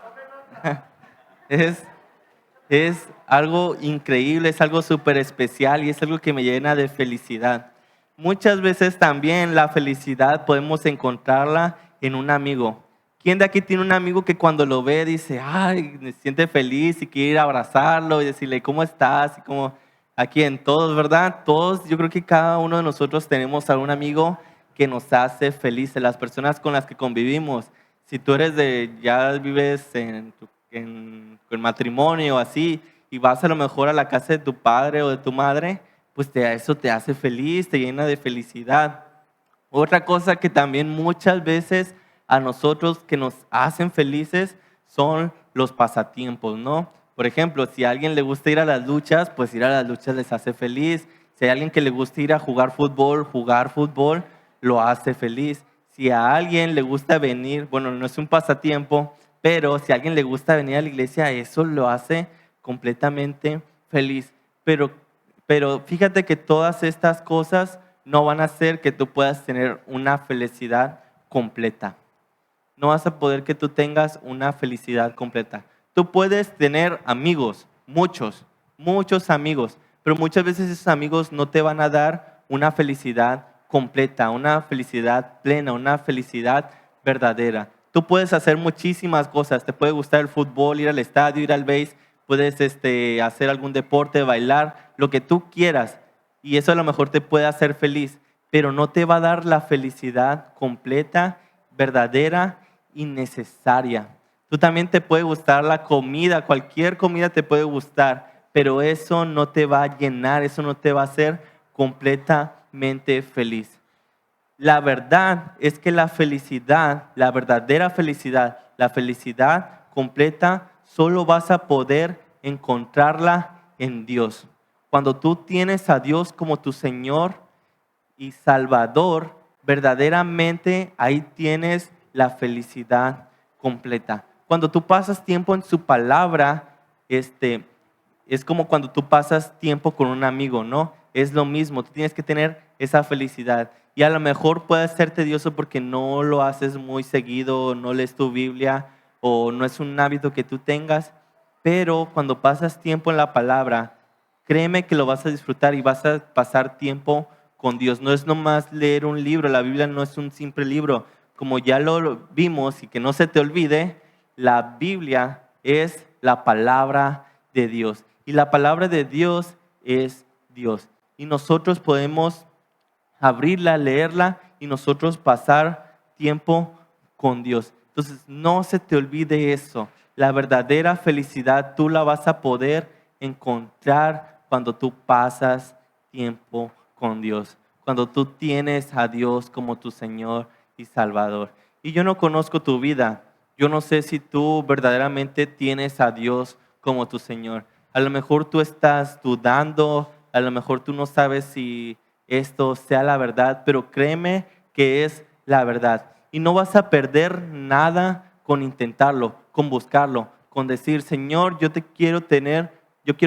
es algo increíble, es algo súper especial y es algo que me llena de felicidad. Muchas veces también la felicidad podemos encontrarla en un amigo. ¿Quién de aquí tiene un amigo que cuando lo ve dice, ay, me siente feliz y quiere ir a abrazarlo y decirle, ¿cómo estás? Y como aquí en todos, ¿verdad? Todos, yo creo que cada uno de nosotros tenemos algún amigo que nos hace felices, las personas con las que convivimos. Si tú eres ya vives en matrimonio o así, y vas a lo mejor a la casa de tu padre o de tu madre, pues eso te hace feliz, te llena de felicidad. Otra cosa que también muchas veces a nosotros que nos hacen felices son los pasatiempos, ¿no? Por ejemplo, si a alguien le gusta ir a las luchas, pues ir a las luchas les hace feliz. Si hay alguien que le gusta ir a jugar fútbol lo hace feliz. Si a alguien le gusta venir, bueno, no es un pasatiempo, pero si a alguien le gusta venir a la iglesia, eso lo hace completamente feliz. Pero, pero fíjate que todas estas cosas no van a hacer que tú puedas tener una felicidad completa. No vas a poder que tú tengas una felicidad completa. Tú puedes tener amigos, muchos amigos, pero muchas veces esos amigos no te van a dar una felicidad completa, una felicidad plena, una felicidad verdadera. Tú puedes hacer muchísimas cosas. Te puede gustar el fútbol, ir al estadio, ir al base, puedes hacer algún deporte, bailar, lo que tú quieras. Y eso a lo mejor te puede hacer feliz, pero no te va a dar la felicidad completa, verdadera y necesaria. Tú también te puede gustar la comida, cualquier comida te puede gustar, pero eso no te va a llenar, eso no te va a hacer completamente feliz. La verdad es que la felicidad, la verdadera felicidad, la felicidad completa, solo vas a poder encontrarla en Dios. Cuando tú tienes a Dios como tu Señor y Salvador, verdaderamente ahí tienes la felicidad completa. Cuando tú pasas tiempo en su palabra, es como cuando tú pasas tiempo con un amigo, ¿no? Es lo mismo, tú tienes que tener esa felicidad. Y a lo mejor puede ser tedioso porque no lo haces muy seguido, no lees tu Biblia o no es un hábito que tú tengas, pero cuando pasas tiempo en la palabra, créeme que lo vas a disfrutar y vas a pasar tiempo con Dios. No es nomás leer un libro, la Biblia no es un simple libro. Como ya lo vimos y que no se te olvide, la Biblia es la palabra de Dios. Y la palabra de Dios es Dios. Y nosotros podemos abrirla, leerla y nosotros pasar tiempo con Dios. Entonces, no se te olvide eso. La verdadera felicidad tú la vas a poder encontrar cuando tú pasas tiempo con Dios, cuando tú tienes a Dios como tu Señor y Salvador. Y yo no conozco tu vida. Yo no sé si tú verdaderamente tienes a Dios como tu Señor. A lo mejor tú estás dudando, a lo mejor tú no sabes si esto sea la verdad, pero créeme que es la verdad. Y no vas a perder nada con intentarlo, con buscarlo, con decir, Señor, yo quiero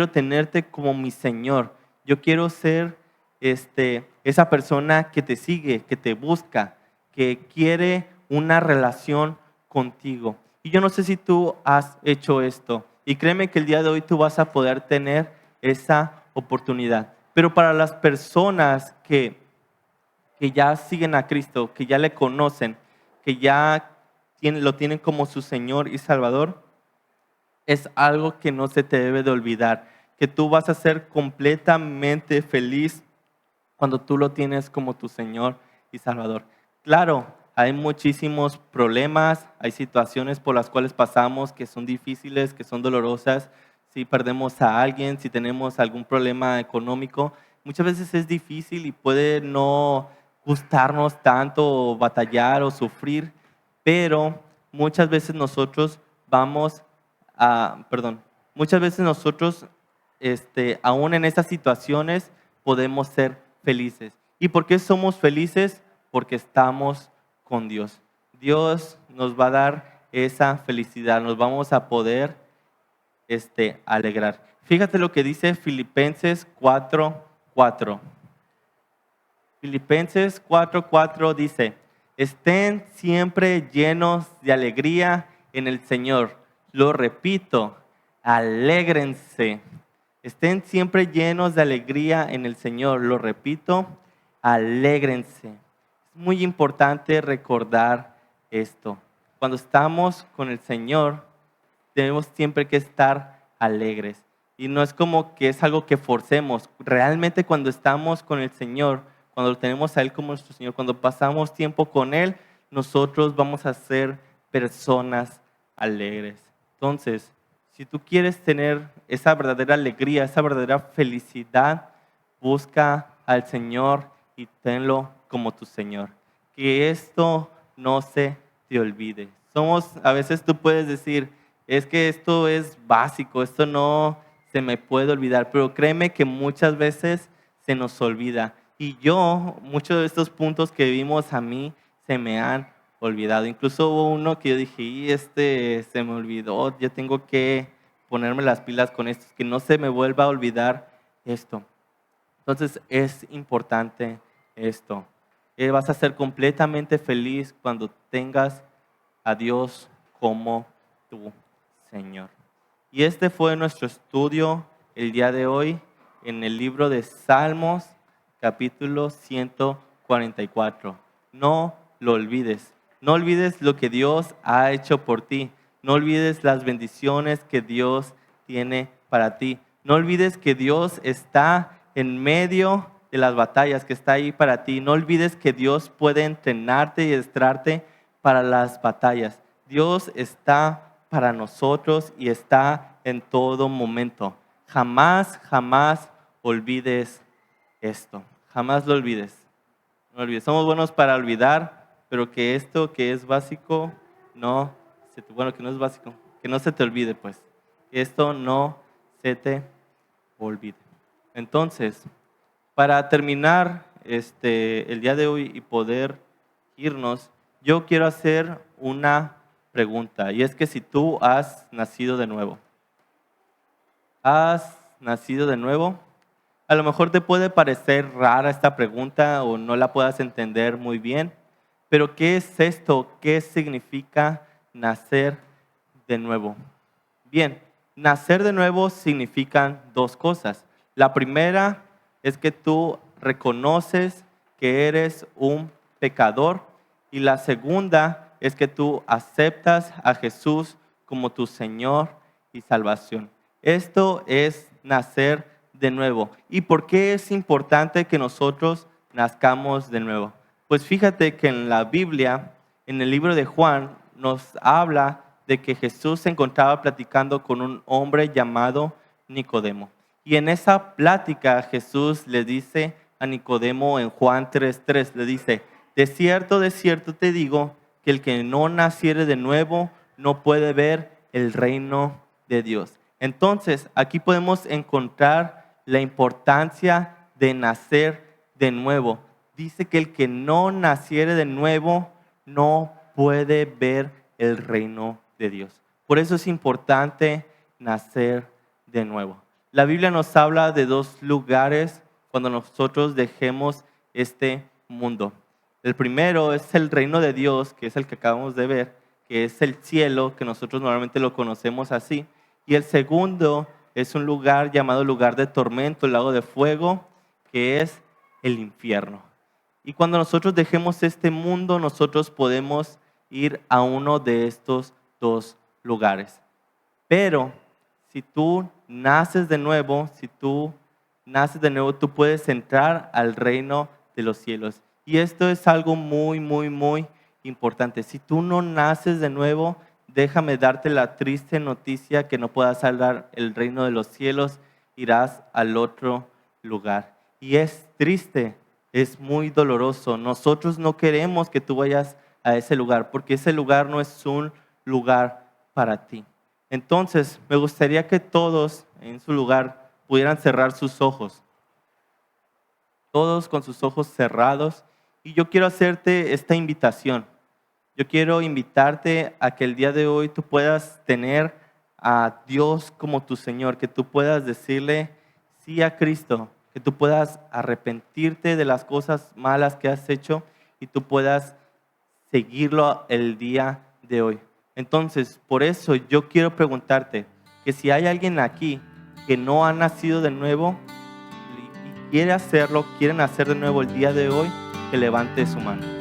tenerte como mi Señor. Yo quiero ser esa persona que te sigue, que te busca, que quiere una relación contigo. Y yo no sé si tú has hecho esto. Y créeme que el día de hoy tú vas a poder tener esa oportunidad. Pero para las personas que ya siguen a Cristo, que ya le conocen, que ya lo tienen como su Señor y Salvador, es algo que no se te debe de olvidar, que tú vas a ser completamente feliz cuando tú lo tienes como tu Señor y Salvador. Claro, hay muchísimos problemas, hay situaciones por las cuales pasamos que son difíciles, que son dolorosas. Si perdemos a alguien, si tenemos algún problema económico, muchas veces es difícil y puede no gustarnos tanto o batallar o sufrir, pero muchas veces nosotros muchas veces nosotros, aún en estas situaciones, podemos ser felices. ¿Y por qué somos felices? Porque estamos con Dios. Dios nos va a dar esa felicidad, nos vamos a poder alegrar. Fíjate lo que dice Filipenses 4:4. Filipenses 4:4 dice, estén siempre llenos de alegría en el Señor. Lo repito, alégrense. Estén siempre llenos de alegría en el Señor. Lo repito, alégrense. Es muy importante recordar esto. Cuando estamos con el Señor, tenemos siempre que estar alegres. Y no es como que es algo que forcemos. Realmente cuando estamos con el Señor, cuando lo tenemos a Él como nuestro Señor, cuando pasamos tiempo con Él, nosotros vamos a ser personas alegres. Entonces, si tú quieres tener esa verdadera alegría, esa verdadera felicidad, busca al Señor y tenlo como tu Señor. Que esto no se te olvide. A veces tú puedes decir, es que esto es básico, esto no se me puede olvidar, pero créeme que muchas veces se nos olvida. Y muchos de estos puntos que vimos a mí se me han olvidado. Incluso hubo uno que yo dije, y se me olvidó, yo tengo que ponerme las pilas con esto, que no se me vuelva a olvidar esto. Entonces es importante esto. Vas a ser completamente feliz cuando tengas a Dios como tu Señor. Y este fue nuestro estudio el día de hoy en el libro de Salmos, capítulo 144. No lo olvides. No olvides lo que Dios ha hecho por ti. No olvides las bendiciones que Dios tiene para ti. No olvides que Dios está en medio de las batallas, que está ahí para ti. No olvides que Dios puede entrenarte y adiestrarte para las batallas. Dios está para nosotros y está en todo momento. Jamás, jamás olvides esto. Jamás lo olvides. No olvides. Somos buenos para olvidar, pero que esto que es básico, que no es básico, que no se te olvide, pues. Que esto no se te olvide. Entonces, para terminar el día de hoy y poder irnos, yo quiero hacer una pregunta, y es que si tú has nacido de nuevo, a lo mejor te puede parecer rara esta pregunta o no la puedas entender muy bien, pero ¿qué es esto? ¿Qué significa nacer de nuevo? Bien, nacer de nuevo significan dos cosas. La primera es que tú reconoces que eres un pecador y la segunda es que tú aceptas a Jesús como tu Señor y salvación. Esto es nacer de nuevo. ¿Y por qué es importante que nosotros nazcamos de nuevo? Pues fíjate que en la Biblia, en el libro de Juan, nos habla de que Jesús se encontraba platicando con un hombre llamado Nicodemo. Y en esa plática Jesús le dice a Nicodemo en Juan 3:3, le dice, de cierto te digo que el que no naciere de nuevo no puede ver el reino de Dios. Entonces, aquí podemos encontrar la importancia de nacer de nuevo. Dice que el que no naciere de nuevo no puede ver el reino de Dios. Por eso es importante nacer de nuevo. La Biblia nos habla de dos lugares cuando nosotros dejemos este mundo. El primero es el reino de Dios, que es el que acabamos de ver, que es el cielo, que nosotros normalmente lo conocemos así. Y el segundo es un lugar llamado lugar de tormento, el lago de fuego, que es el infierno. Y cuando nosotros dejemos este mundo, nosotros podemos ir a uno de estos dos lugares. Pero si tú naces de nuevo, tú puedes entrar al reino de los cielos. Y esto es algo muy, muy, muy importante. Si tú no naces de nuevo, déjame darte la triste noticia que no puedas salvar el reino de los cielos, irás al otro lugar. Y es triste, es muy doloroso. Nosotros no queremos que tú vayas a ese lugar, porque ese lugar no es un lugar para ti. Entonces, me gustaría que todos en su lugar pudieran cerrar sus ojos. Todos con sus ojos cerrados. Y yo quiero hacerte esta invitación. Yo quiero invitarte a que el día de hoy tú puedas tener a Dios como tu Señor, que tú puedas decirle sí a Cristo, que tú puedas arrepentirte de las cosas malas que has hecho y tú puedas seguirlo el día de hoy. Entonces, por eso yo quiero preguntarte que si hay alguien aquí que no ha nacido de nuevo y quiere hacerlo, quieren hacer de nuevo el día de hoy, que levante su mano.